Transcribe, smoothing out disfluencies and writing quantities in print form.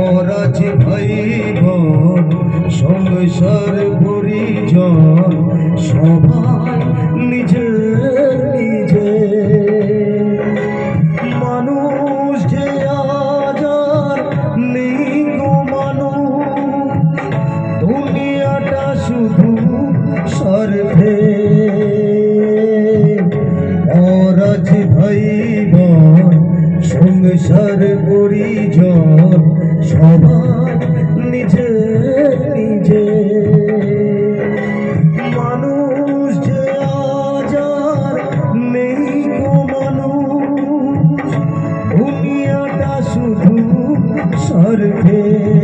পরাজ ভাই বোন সংসার পরিজন সবাই নিজে নিজে মানুষ যে আজ আর নেই গো মানুষ দুনিয়াটা শুধু স্বার্থে পরাজ ভাই বোন সংসার পরিজন সবাই নিজে নিজে মানুষ যে আজ আর নেই গো মানুষ দুনিয়াটা শুধু স্বার্থে।